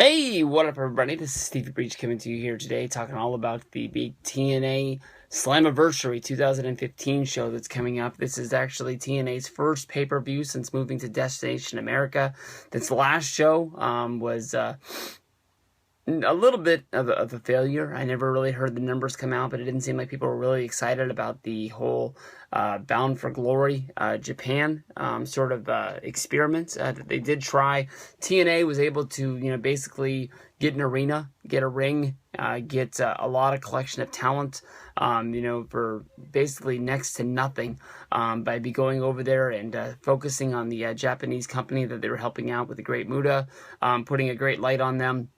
Hey, what up, everybody? This is Stevie Breach coming to you here today, talking all about the big TNA Slammiversary 2015 show that's coming up. This is actually TNA's first pay-per-view since moving to Destination America. This last show was a little bit of a failure. I never really heard the numbers come out, but it didn't seem like people were really excited about the whole Bound for Glory Japan experiment that they did try. TNA was able to, basically get an arena, get a ring, get a lot of collection of talent, for basically next to nothing, by going over there and focusing on the Japanese company that they were helping out with the Great Muta, putting a great light on them.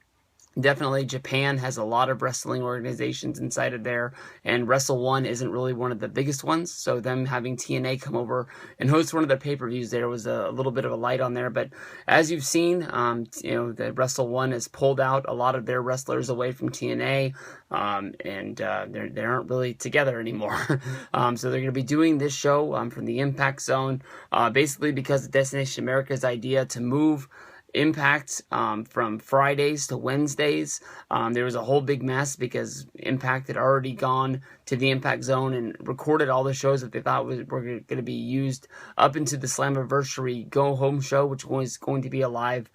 Definitely, Japan has a lot of wrestling organizations inside of there, and Wrestle One isn't really one of the biggest ones, so them having TNA come over and host one of their pay-per-views there was a little bit of a light on there. But as you've seen, the Wrestle One has pulled out a lot of their wrestlers away from TNA, and they aren't really together anymore. So they're going to be doing this show from the Impact Zone, basically because of Destination America's idea to move Impact from Fridays to Wednesdays. There was a whole big mess because Impact had already gone to the Impact Zone and recorded all the shows that they thought were going to be used up into the Slammiversary Go Home show, which was going to be a live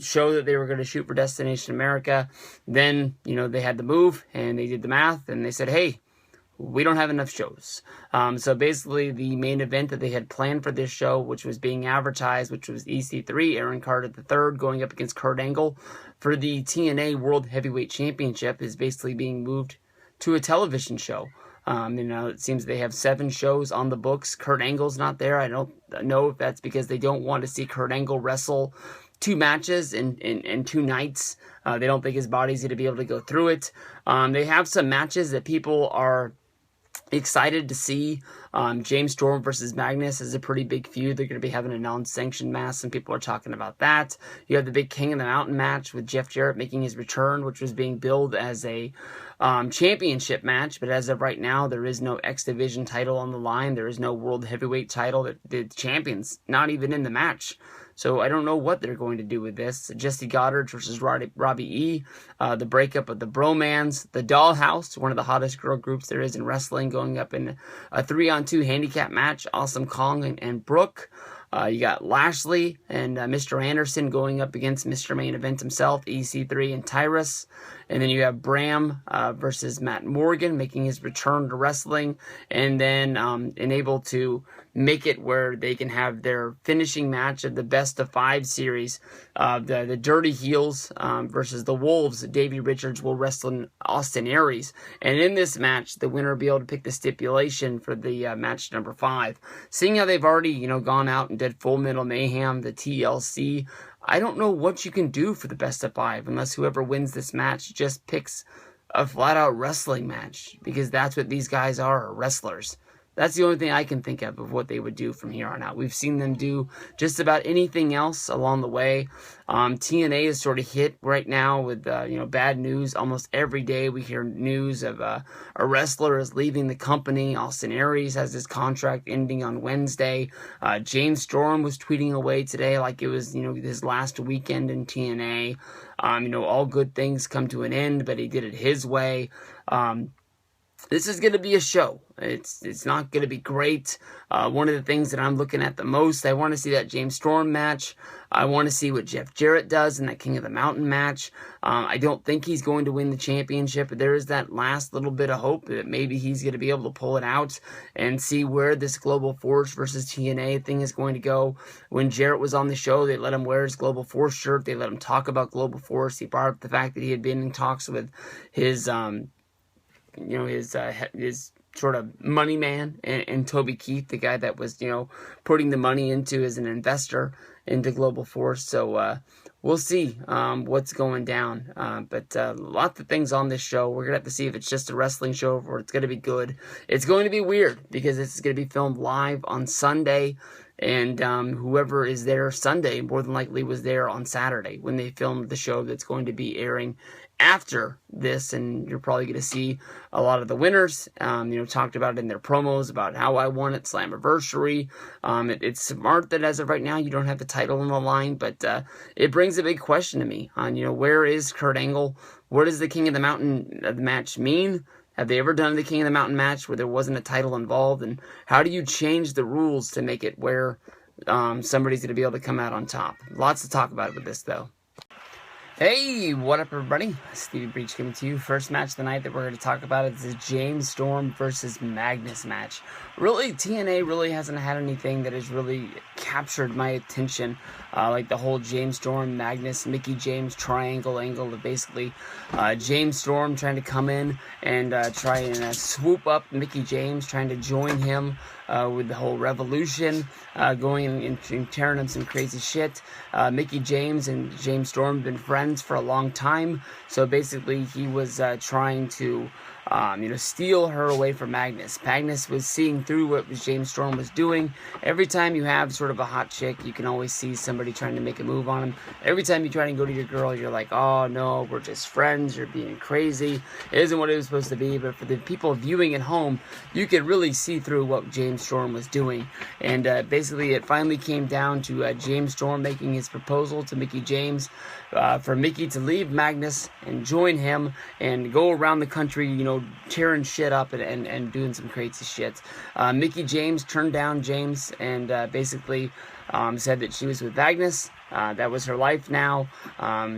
show that they were going to shoot for Destination America. Then, they had to move, and they did the math, and they said, hey, we don't have enough shows. So basically, the main event that they had planned for this show, which was being advertised, which was EC3, Aaron Carter III, going up against Kurt Angle for the TNA World Heavyweight Championship, is basically being moved to a television show. It seems they have 7 shows on the books. Kurt Angle's not there. I don't know if that's because they don't want to see Kurt Angle wrestle 2 matches in 2 nights. They don't think his body's going to be able to go through it. They have some matches that people are excited to see. James Storm versus Magnus is a pretty big feud. They're going to be having a non-sanctioned match. Some people are talking about that. You have the big King of the Mountain match with Jeff Jarrett making his return, which was being billed as a championship match. But as of right now, there is no X Division title on the line. There is no World Heavyweight title. The champion's not even in the match. So I don't know what they're going to do with this. Jesse Goddard versus Robbie E. The breakup of the Bromans. The Dollhouse, one of the hottest girl groups there is in wrestling, going up in a 3-on-2 handicap match. Awesome Kong and Brooke. You got Lashley and Mr. Anderson going up against Mr. Main Event himself, EC3 and Tyrus. And then you have Bram versus Matt Morgan making his return to wrestling. And then able to make it where they can have their finishing match of the best of 5 series. The Dirty Heels versus the Wolves. Davey Richards will wrestle Austin Aries. And in this match, the winner will be able to pick the stipulation for the match number 5. Seeing how they've already, gone out and did Full Metal Mayhem, the TLC, I don't know what you can do for the best of 5 unless whoever wins this match just picks a flat-out wrestling match, because that's what these guys are, wrestlers. That's the only thing I can think of what they would do from here on out. We've seen them do just about anything else along the way. TNA is sort of hit right now with bad news. Almost every day we hear news of a wrestler is leaving the company. Austin Aries has his contract ending on Wednesday. James Storm was tweeting away today like it was his last weekend in TNA. All good things come to an end, but he did it his way. This is going to be a show. It's not going to be great. One of the things that I'm looking at the most, I want to see that James Storm match. I want to see what Jeff Jarrett does in that King of the Mountain match. I don't think he's going to win the championship, but there is that last little bit of hope that maybe he's going to be able to pull it out and see where this Global Force versus TNA thing is going to go. When Jarrett was on the show, they let him wear his Global Force shirt. They let him talk about Global Force. He brought up the fact that he had been in talks with his his sort of money man and Toby Keith, the guy that was, putting the money into as an investor into Global Force. So we'll see what's going down. But lots of things on this show. We're going to have to see if it's just a wrestling show or it's going to be good. It's going to be weird because it's going to be filmed live on Sunday. and whoever is there Sunday more than likely was there on Saturday when they filmed the show that's going to be airing after this, and you're probably going to see a lot of the winners, talked about in their promos about how I won at Slammiversary. It's smart that as of right now you don't have the title on the line, but it brings a big question to me on, where is Kurt Angle? What does the King of the Mountain match mean? Have they ever done the King of the Mountain match where there wasn't a title involved? And how do you change the rules to make it where somebody's going to be able to come out on top? Lots to talk about with this, though. Hey, what up, everybody? Stevie Breach coming to you. First match of the night that we're going to talk about is the James Storm versus Magnus match. Really, TNA really hasn't had anything that has really captured my attention, like the whole James Storm, Magnus, Mickie James triangle angle of basically James Storm trying to come in and try and swoop up Mickie James, trying to join him with the whole revolution, going and tearing him some crazy shit. Mickie James and James Storm have been friends for a long time, so basically he was trying to steal her away from Magnus. Magnus was seeing through what James Storm was doing. Every time you have sort of a hot chick, you can always see somebody trying to make a move on him. Every time you try to go to your girl, you're like, oh no, we're just friends, you're being crazy. It isn't what it was supposed to be, but for the people viewing at home, you could really see through what James Storm was doing. And basically it finally came down to James Storm making his proposal to Mickie James for Mickie to leave Magnus and join him and go around the country, tearing shit up and doing some crazy shit. Mickie James turned down James and basically said that she was with Magnus. That was her life now.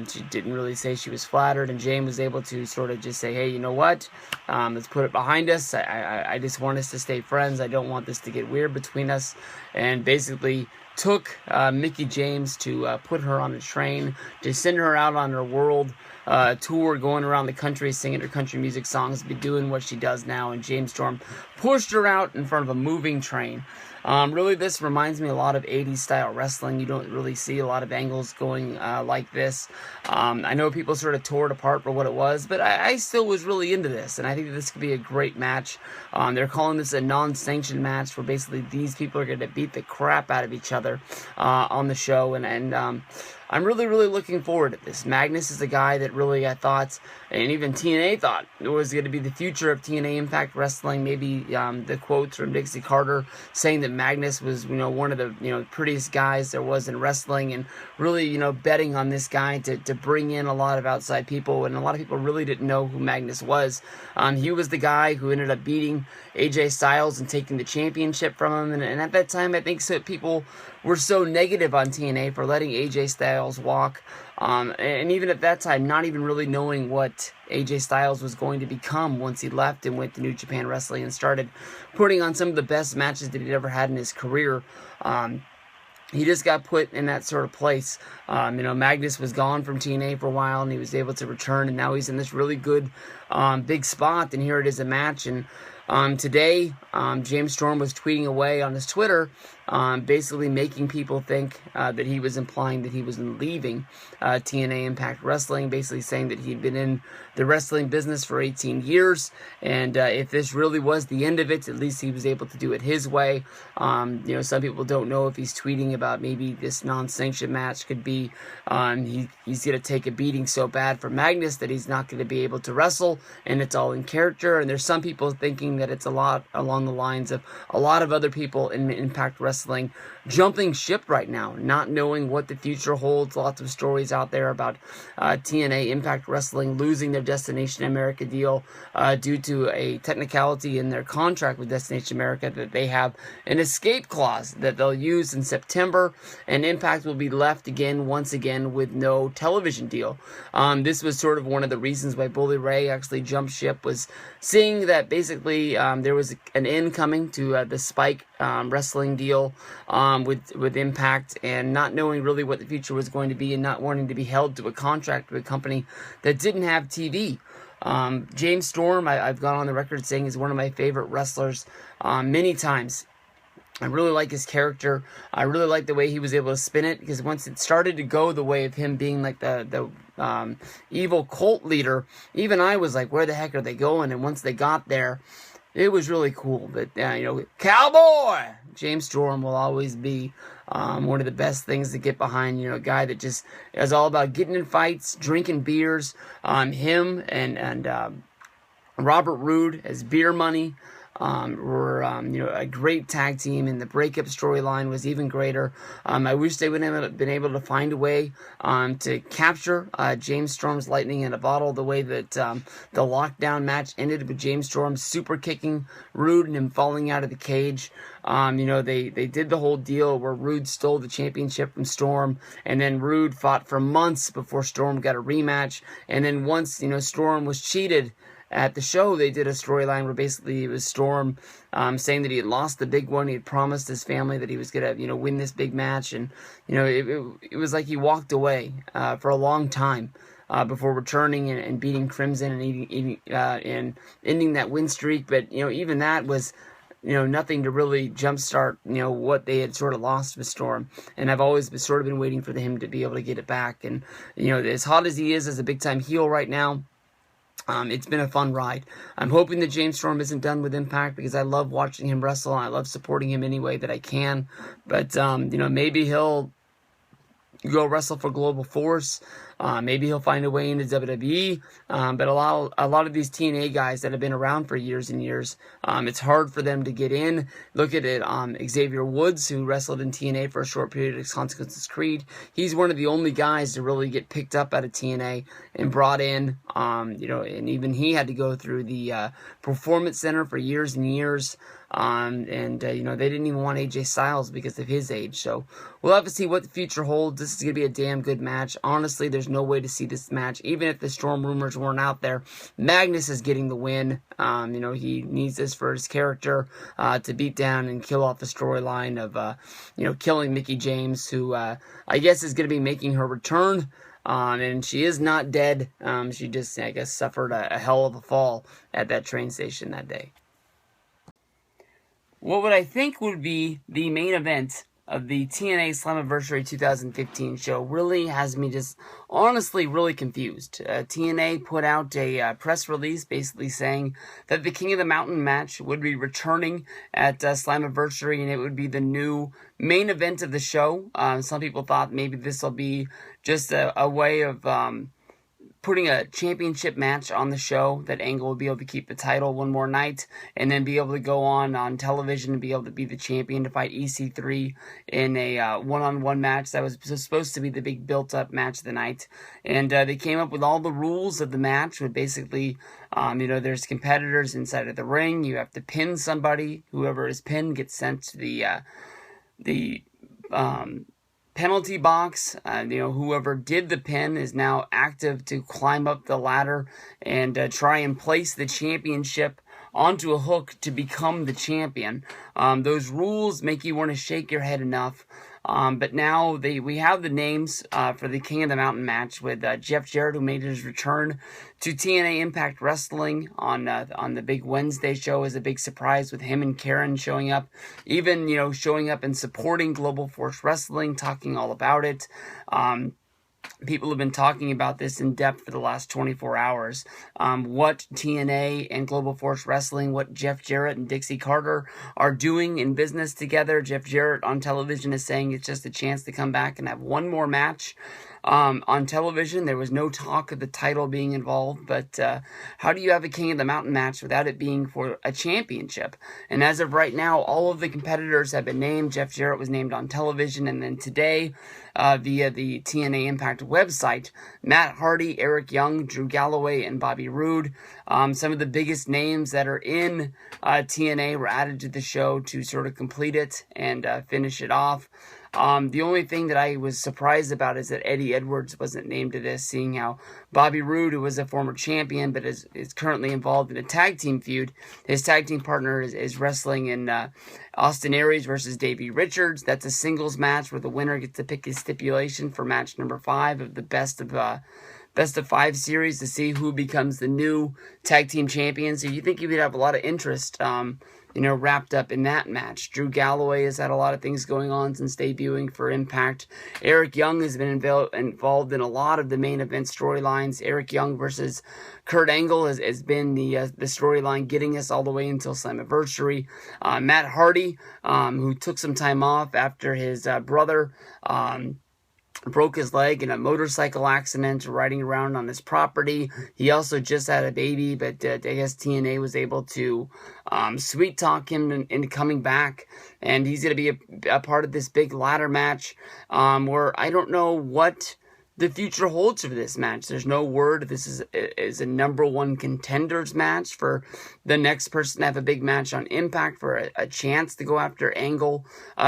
She didn't really say she was flattered, and James was able to sort of just say, hey, you know what? Let's put it behind us. I just want us to stay friends. I don't want this to get weird between us. And basically took Mickie James to put her on a train, to send her out on her world tour, going around the country, singing her country music songs, be doing what she does now. And James Storm pushed her out in front of a moving train. Really, this reminds me a lot of 80s style wrestling. You don't really see a lot of angles going like this. I know people sort of tore it apart for what it was, but I still was really into this, and I think this could be a great match. They're calling this a non-sanctioned match where basically these people are going to beat the crap out of each other on the show, and I'm really, really looking forward to this. Magnus is a guy that really I thought, and even TNA thought, it was going to be the future of TNA Impact Wrestling. Maybe the quotes from Dixie Carter saying that Magnus was, one of the, prettiest guys there was in wrestling, and really, betting on this guy to bring in a lot of outside people, and a lot of people really didn't know who Magnus was. He was the guy who ended up beating AJ Styles and taking the championship from him, and at that time, I think so people were so negative on TNA for letting AJ Styles walk, and even at that time, not even really knowing what AJ Styles was going to become once he left and went to New Japan Wrestling and started putting on some of the best matches that he'd ever had in his career. He just got put in that sort of place. Magnus was gone from TNA for a while, and he was able to return, and now he's in this really good big spot, and here it is a match. And today, James Storm was tweeting away on his Twitter, basically making people think that he was implying that he was leaving TNA Impact Wrestling, basically saying that he'd been in the wrestling business for 18 years, and if this really was the end of it, at least he was able to do it his way. Some people don't know if he's tweeting about maybe this non-sanctioned match could be he's going to take a beating so bad for Magnus that he's not going to be able to wrestle, and it's all in character. And there's some people thinking that it's a lot along the lines of a lot of other people in Impact Wrestling jumping ship right now, not knowing what the future holds. Lots of stories out there about TNA Impact Wrestling losing their Destination America deal due to a technicality in their contract with Destination America, that they have an escape clause that they'll use in September, and Impact will be left once again with no television deal. This was sort of one of the reasons why Bully Ray actually jumped ship, was seeing that basically there was an end coming to the Spike wrestling deal with Impact, and not knowing really what the future was going to be, and not wanting to be held to a contract with a company that didn't have TV. James Storm, I've gone on the record saying, is one of my favorite wrestlers many times. I really like his character. I really like the way he was able to spin it, because once it started to go the way of him being like the evil cult leader, even I was like, where the heck are they going? And once they got there, it was really cool. But, Cowboy! James Storm will always be one of the best things to get behind. You know, a guy that just is all about getting in fights, drinking beers. Him and Robert Roode as Beer Money were a great tag team, and the breakup storyline was even greater. I wish they would have been able to find a way to capture James Storm's lightning in a bottle, the way that the lockdown match ended with James Storm super kicking Roode and him falling out of the cage. They did the whole deal where Roode stole the championship from Storm, and then Roode fought for months before Storm got a rematch, and then once Storm was cheated at the show, they did a storyline where basically it was Storm saying that he had lost the big one. He had promised his family that he was going to, win this big match. And, it was like he walked away for a long time before returning and beating Crimson and ending that win streak. But, even that was, nothing to really jumpstart, what they had sort of lost with Storm. And I've always been waiting for him to be able to get it back. And, as hot as he is as a big-time heel right now, it's been a fun ride. I'm hoping that James Storm isn't done with Impact, because I love watching him wrestle and I love supporting him any way that I can. But, maybe he'll go wrestle for Global Force. Maybe he'll find a way into WWE. But a lot of these TNA guys that have been around for years and years, it's hard for them to get in. Look at it. Xavier Woods, who wrestled in TNA for a short period at Consequences Creed. He's one of the only guys to really get picked up out of TNA and brought in. And even he had to go through the Performance Center for years and years. They didn't even want AJ Styles because of his age. So we'll have to see what the future holds. This is going to be a damn good match. Honestly, there's no way to see this match. Even if the Storm rumors weren't out there, Magnus is getting the win. He needs this for his character to beat down and kill off the storyline of, killing Mickie James, who I guess is going to be making her return. And she is not dead. She just, I guess, suffered a hell of a fall at that train station that day. What would I think would be the main event of the TNA Slammiversary 2015 show really has me just honestly really confused. TNA put out a press release basically saying that the King of the Mountain match would be returning at Slammiversary, and it would be the new main event of the show. Some people thought maybe this will be just a way of putting a championship match on the show, that Angle will be able to keep the title one more night and then be able to go on television and be able to be the champion to fight EC3 in a one-on-one match. That was supposed to be the big built-up match of the night. And they came up with all the rules of the match, with basically, there's competitors inside of the ring. You have to pin somebody. Whoever is pinned gets sent to the penalty box. Whoever did the pin is now active to climb up the ladder and try and place the championship onto a hook to become the champion. Those rules make you want to shake your head enough. But now we have the names for the King of the Mountain match with Jeff Jarrett, who made his return to TNA Impact Wrestling on the big Wednesday show as a big surprise, with him and Karen showing up, even showing up and supporting Global Force Wrestling, talking all about it. People have been talking about this in depth for the last 24 hours. What TNA and Global Force Wrestling, what Jeff Jarrett and Dixie Carter are doing in business together. Jeff Jarrett on television is saying it's just a chance to come back and have one more match. On television, there was no talk of the title being involved, but how do you have a King of the Mountain match without it being for a championship? And as of right now, all of the competitors have been named. Jeff Jarrett was named on television, and then today, via the TNA Impact website, Matt Hardy, Eric Young, Drew Galloway, and Bobby Roode, some of the biggest names that are in TNA were added to the show to sort of complete it and finish it off. The only thing that I was surprised about is that Eddie Edwards wasn't named to this, seeing how Bobby Roode, who was a former champion but is currently involved in a tag team feud. His tag team partner is wrestling in Austin Aries versus Davey Richards. That's a singles match where the winner gets to pick his stipulation for match number 5 of the best of best-of-5 series to see who becomes the new tag team champion. So you think you would have a lot of interest, wrapped up in that match. Drew Galloway has had a lot of things going on since debuting for Impact. Eric Young has been involved in a lot of the main event storylines. Eric Young versus Kurt Angle has been the storyline getting us all the way until Slammiversary. Matt Hardy, who took some time off after his brother broke his leg in a motorcycle accident riding around on his property. He also just had a baby, but I guess TNA was able to sweet talk him into coming back, and he's going to be a part of this big ladder match where I don't know what the future holds for this match. There's no word. This is a number one contenders match for the next person to have a big match on Impact for a chance to go after Angle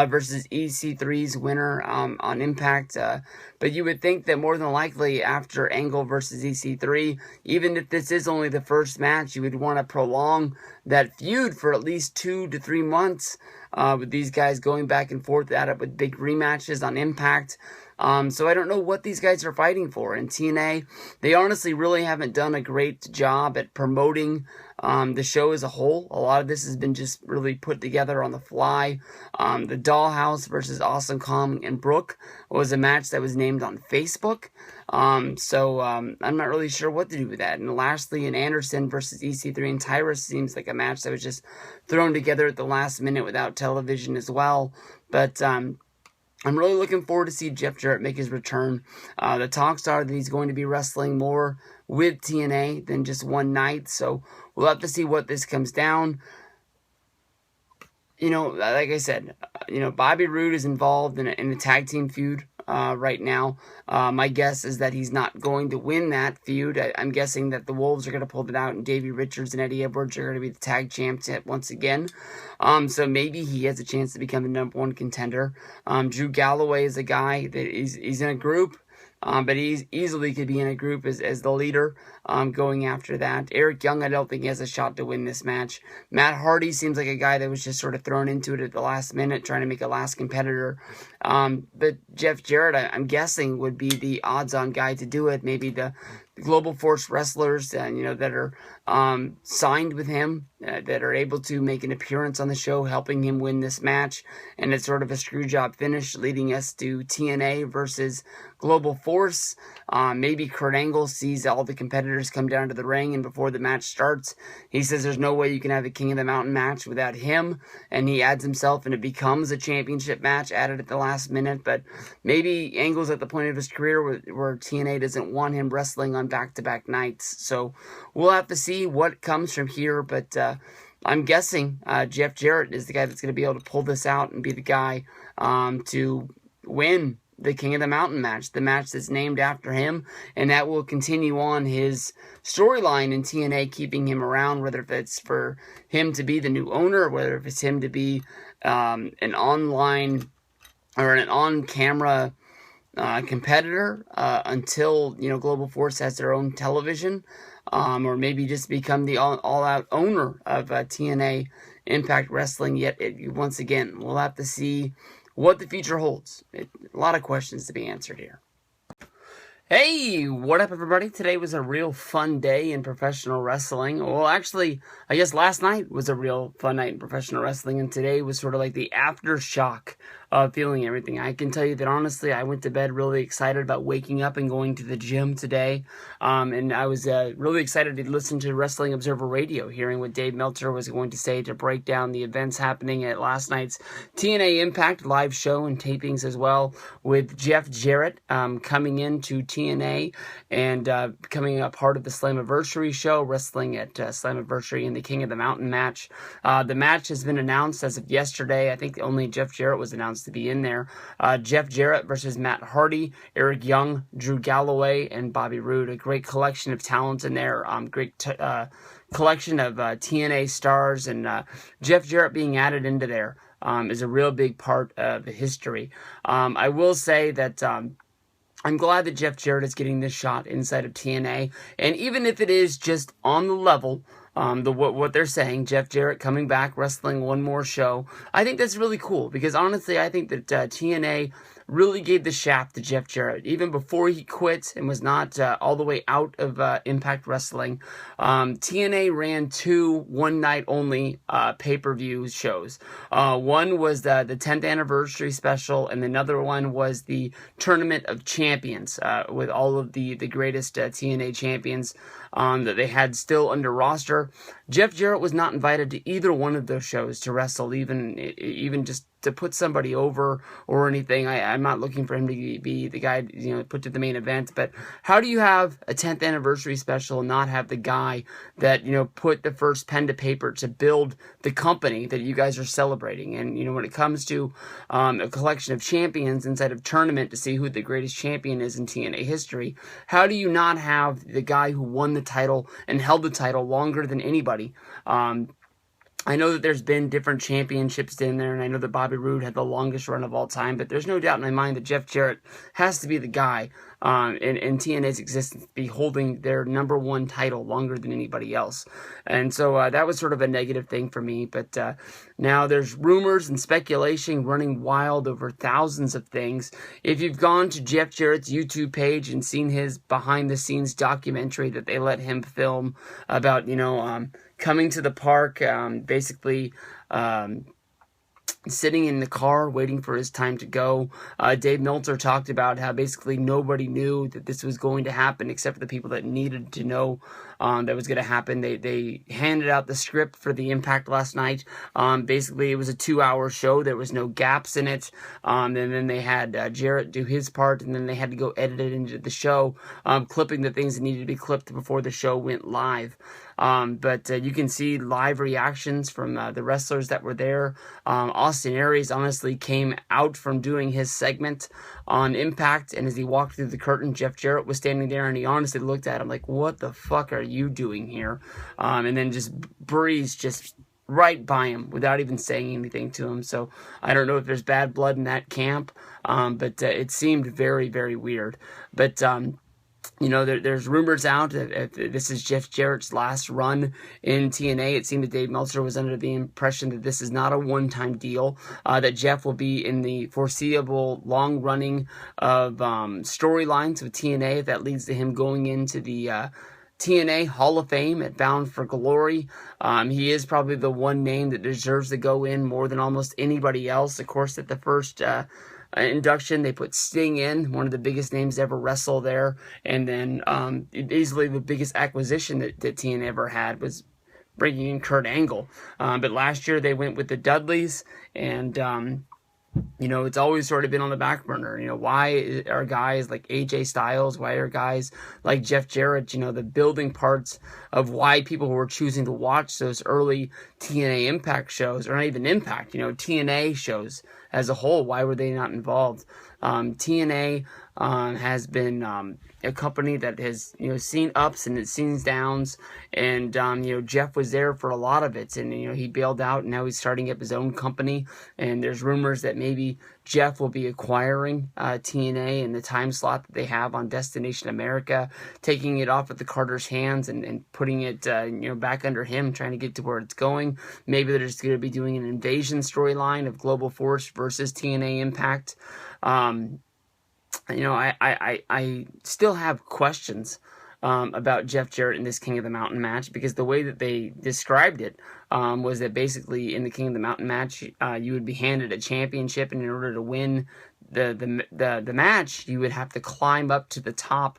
versus EC3's winner on Impact. But you would think that more than likely after Angle versus EC3, even if this is only the first match, you would want to prolong that feud for at least 2 to 3 months with these guys going back and forth at it with big rematches on Impact. So I don't know what these guys are fighting for. In TNA, they honestly really haven't done a great job at promoting the show as a whole. A lot of this has been just really put together on the fly. The Dollhouse versus Awesome Kong and Brooke was a match that was named on Facebook. So I'm not really sure what to do with that. And Lashley and Anderson versus EC3 and Tyrus seems like a match that was just thrown together at the last minute without television as well. But I'm really looking forward to see Jeff Jarrett make his return. The talks are that he's going to be wrestling more with TNA than just one night, so we'll have to see what this comes down. Like I said, Bobby Roode is involved in a tag team feud right now. My guess is that he's not going to win that feud. I'm guessing that the Wolves are going to pull it out, and Davey Richards and Eddie Edwards are going to be the tag champs once again. So maybe he has a chance to become the number one contender. Drew Galloway is a guy that he's in a group. But he easily could be in a group as the leader going after that. Eric Young, I don't think he has a shot to win this match. Matt Hardy seems like a guy that was just sort of thrown into it at the last minute, trying to make a last competitor. But Jeff Jarrett, I'm guessing, would be the odds-on guy to do it. Maybe the Global Force wrestlers, that are signed with him, that are able to make an appearance on the show, helping him win this match. And it's sort of a screw job finish, leading us to TNA versus Global Force. Maybe Kurt Angle sees all the competitors come down to the ring, and before the match starts, he says there's no way you can have a King of the Mountain match without him, and he adds himself, and it becomes a championship match added at the last minute. But maybe Angle's at the point of his career where TNA doesn't want him wrestling on back-to-back nights. So we'll have to see what comes from here, but I'm guessing Jeff Jarrett is the guy that's going to be able to pull this out and be the guy to win the King of the Mountain match, the match that's named after him, and that will continue on his storyline in TNA, keeping him around, whether if it's for him to be the new owner, whether if it's him to be an online or an on-camera competitor until Global Force has their own television, or maybe just become the all-out owner of TNA Impact Wrestling. Yet, once again, we'll have to see what the future holds. A lot of questions to be answered here. Hey, what up everybody? Today was a real fun day in professional wrestling. Well, actually, I guess last night was a real fun night in professional wrestling, and today was sort of like the aftershock of feeling everything. I can tell you that honestly, I went to bed really excited about waking up and going to the gym today, and I was really excited to listen to Wrestling Observer Radio, hearing what Dave Meltzer was going to say to break down the events happening at last night's TNA Impact live show and tapings as well, with Jeff Jarrett coming into TNA and becoming a part of the Slammiversary show, wrestling at Slammiversary in the King of the Mountain match. The match has been announced as of yesterday. I think only Jeff Jarrett was announced to be in there. Jeff Jarrett versus Matt Hardy, Eric Young, Drew Galloway, and Bobby Roode. A great collection of talent in there. Great collection of TNA stars, and Jeff Jarrett being added into there is a real big part of the history. I will say that I'm glad that Jeff Jarrett is getting this shot inside of TNA, and even if it is just on the level what they're saying, Jeff Jarrett coming back, wrestling one more show. I think that's really cool because honestly, I think that TNA really gave the shaft to Jeff Jarrett even before he quit and was not all the way out of Impact Wrestling. TNA ran 2 one-night only pay-per-view shows. One was the 10th anniversary special, and another one was the Tournament of Champions with all of the greatest TNA champions that they had still under roster. Jeff Jarrett was not invited to either one of those shows to wrestle, even just to put somebody over or anything. I'm not looking for him to be the guy, put to the main event, but how do you have a 10th anniversary special and not have the guy that, put the first pen to paper to build the company that you guys are celebrating? And, when it comes to a collection of champions inside of tournament to see who the greatest champion is in TNA history, how do you not have the guy who won the title and held the title longer than anybody? I know that there's been different championships in there, and I know that Bobby Roode had the longest run of all time, but there's no doubt in my mind that Jeff Jarrett has to be the guy in TNA's existence to be holding their number one title longer than anybody else. And so that was sort of a negative thing for me, but now there's rumors and speculation running wild over thousands of things. If you've gone to Jeff Jarrett's YouTube page and seen his behind-the-scenes documentary that they let him film about, coming to the park, basically sitting in the car waiting for his time to go. Dave Meltzer talked about how basically nobody knew that this was going to happen except for the people that needed to know that was going to happen. They handed out the script for the Impact last night. Basically, it was a 2-hour show. There was no gaps in it. And then they had Jarrett do his part, and then they had to go edit it into the show, clipping the things that needed to be clipped before the show went live. But you can see live reactions from the wrestlers that were there. Austin Aries honestly came out from doing his segment on Impact, and as he walked through the curtain, Jeff Jarrett was standing there, and he honestly looked at him like, what the fuck are you doing here? And then just breezed just right by him without even saying anything to him. So I don't know if there's bad blood in that camp, but it seemed very, very weird. But there's rumors out if this is Jeff Jarrett's last run in TNA. It seemed that Dave Meltzer was under the impression that this is not a one-time deal, that Jeff will be in the foreseeable long running of storylines with TNA if that leads to him going into the TNA Hall of Fame at Bound for Glory. He is probably the one name that deserves to go in more than almost anybody else. Of course, at the first induction, they put Sting in, one of the biggest names to ever wrestle there, and then easily the biggest acquisition that TNA ever had was bringing in Kurt Angle. But last year they went with the Dudleys, and it's always sort of been on the back burner. Why are guys like AJ Styles, why are guys like Jeff Jarrett, the building parts of why people were choosing to watch those early TNA Impact shows, or not even Impact, TNA shows as a whole, why were they not involved? TNA has been a company that has seen ups and it's seen downs, and Jeff was there for a lot of it, and he bailed out, and now he's starting up his own company, and there's rumors that maybe Jeff will be acquiring TNA in the time slot that they have on Destination America, taking it off of the Carter's hands and putting it back under him, trying to get to where it's going. Maybe they're just going to be doing an invasion storyline of Global Force versus TNA Impact. I still have questions about Jeff Jarrett in this King of the Mountain match, because the way that they described it was that basically in the King of the Mountain match, you would be handed a championship, and in order to win the match, you would have to climb up to the top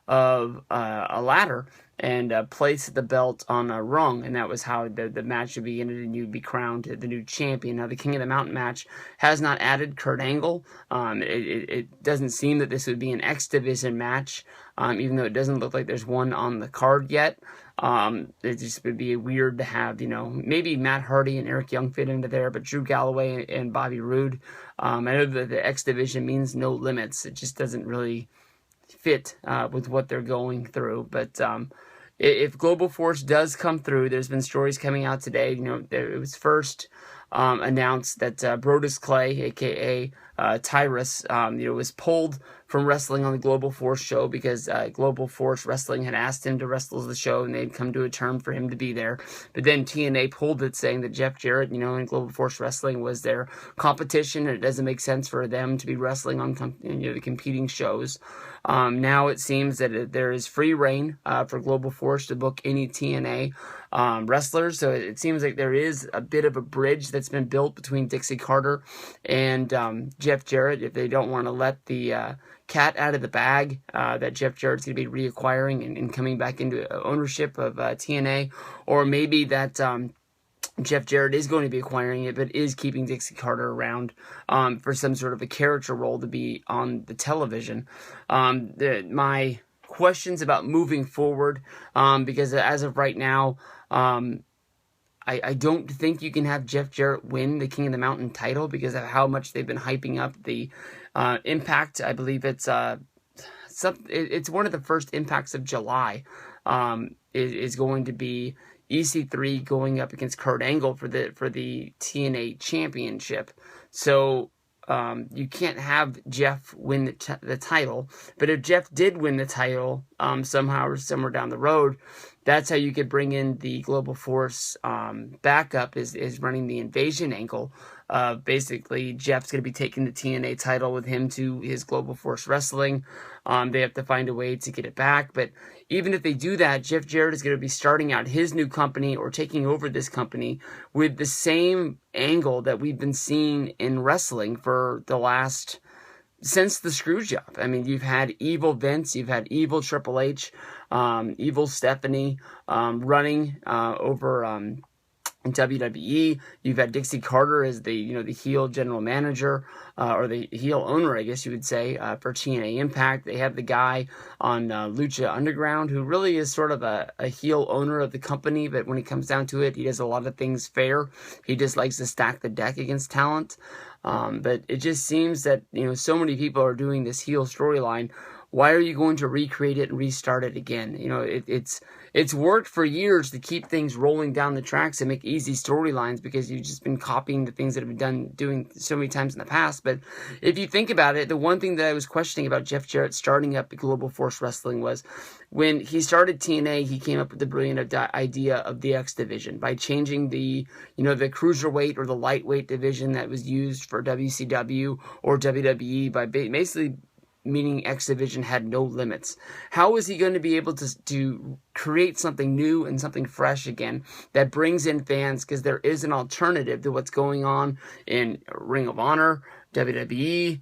of a ladder and place the belt on a rung, and that was how the match would be ended, and you'd be crowned the new champion. Now, the King of the Mountain match has not added Kurt Angle. It doesn't seem that this would be an X Division match, even though it doesn't look like there's one on the card yet. It just would be weird to have, maybe Matt Hardy and Eric Young fit into there, but Drew Galloway and Bobby Roode. I know that the X Division means no limits. It just doesn't really fit with what they're going through. But if Global Force does come through, there's been stories coming out today. It was first announced that Brodus Clay, aka Tyrus, was pulled from wrestling on the Global Force show because Global Force Wrestling had asked him to wrestle the show, and they'd come to a term for him to be there. But then TNA pulled it, saying that Jeff Jarrett, in Global Force Wrestling was their competition, and it doesn't make sense for them to be wrestling on the competing shows. Now it seems that there is free reign for Global Force to book any TNA wrestlers, so it seems like there is a bit of a bridge that's been built between Dixie Carter and Jeff Jarrett, if they don't want to let the cat out of the bag that Jeff Jarrett's going to be reacquiring and coming back into ownership of TNA, or maybe that Jeff Jarrett is going to be acquiring it, but is keeping Dixie Carter around for some sort of a character role to be on the television. My questions about moving forward, because as of right now, I don't think you can have Jeff Jarrett win the King of the Mountain title because of how much they've been hyping up the Impact. I believe it's one of the first Impacts of July. Is going to be EC3 going up against Kurt Angle for the TNA Championship. So you can't have Jeff win the title. But if Jeff did win the title somehow or somewhere down the road, that's how you could bring in the Global Force backup is running the Invasion angle. Basically, Jeff's going to be taking the TNA title with him to his Global Force Wrestling. They have to find a way to get it back. But even if they do that, Jeff Jarrett is going to be starting out his new company or taking over this company with the same angle that we've been seeing in wrestling for since the Screwjob. I mean, you've had evil Vince, you've had evil Triple H, evil Stephanie running over in WWE. You've had Dixie Carter as the heel general manager, or the heel owner, I guess you would say, for TNA Impact. They have the guy on Lucha Underground who really is sort of a heel owner of the company, but when it comes down to it, he does a lot of things fair. He just likes to stack the deck against talent. But it just seems that so many people are doing this heel storyline. Why are you going to recreate it and restart it again? It's worked for years to keep things rolling down the tracks and make easy storylines because you've just been copying the things that have been doing so many times in the past. But if you think about it, the one thing that I was questioning about Jeff Jarrett starting up Global Force Wrestling was when he started TNA, he came up with the brilliant idea of the X division by changing the cruiserweight or the lightweight division that was used for WCW or WWE by basically meaning X Division had no limits. How is he going to be able to create something new and something fresh again that brings in fans? Because there is an alternative to what's going on in Ring of Honor, WWE,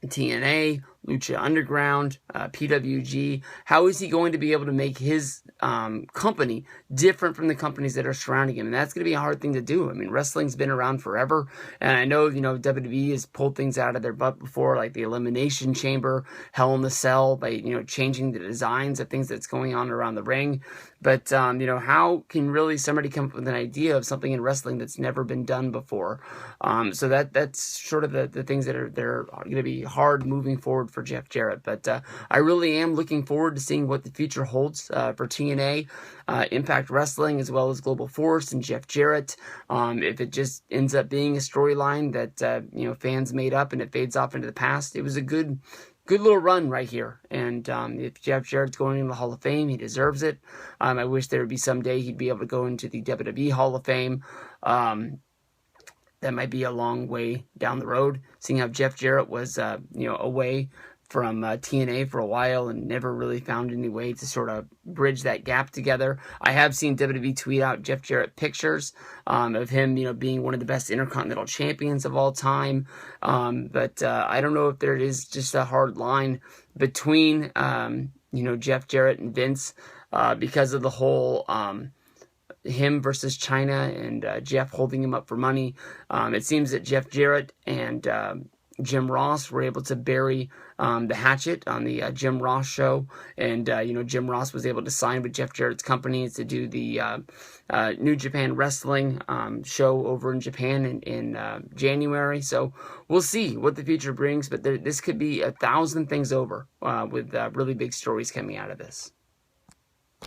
TNA, Lucha Underground, PWG. How is he going to be able to make his company different from the companies that are surrounding him? And that's going to be a hard thing to do. I mean, wrestling's been around forever, and I know WWE has pulled things out of their butt before, like the Elimination Chamber, Hell in a Cell, by changing the designs of things that's going on around the ring. But how can really somebody come up with an idea of something in wrestling that's never been done before? So that's sort of the things that are going to be hard moving forward for Jeff Jarrett. But I really am looking forward to seeing what the future holds for TNA, Impact Wrestling, as well as Global Force and Jeff Jarrett. If it just ends up being a storyline that fans made up and it fades off into the past, it was a good little run right here. And if Jeff Jarrett's going into the Hall of Fame, he deserves it. I wish there would be someday he'd be able to go into the WWE Hall of Fame. That might be a long way down the road, seeing how Jeff Jarrett was away from TNA for a while and never really found any way to sort of bridge that gap together. I have seen WWE tweet out Jeff Jarrett pictures of him, being one of the best Intercontinental Champions of all time. But I don't know if there is just a hard line between, Jeff Jarrett and Vince because of the whole him versus China and Jeff holding him up for money. It seems that Jeff Jarrett and Jim Ross were able to bury the hatchet on the Jim Ross show, and Jim Ross was able to sign with Jeff Jarrett's company to do the New Japan Wrestling show over in Japan in January. So we'll see what the future brings, but this could be 1,000 things over with really big stories coming out of this.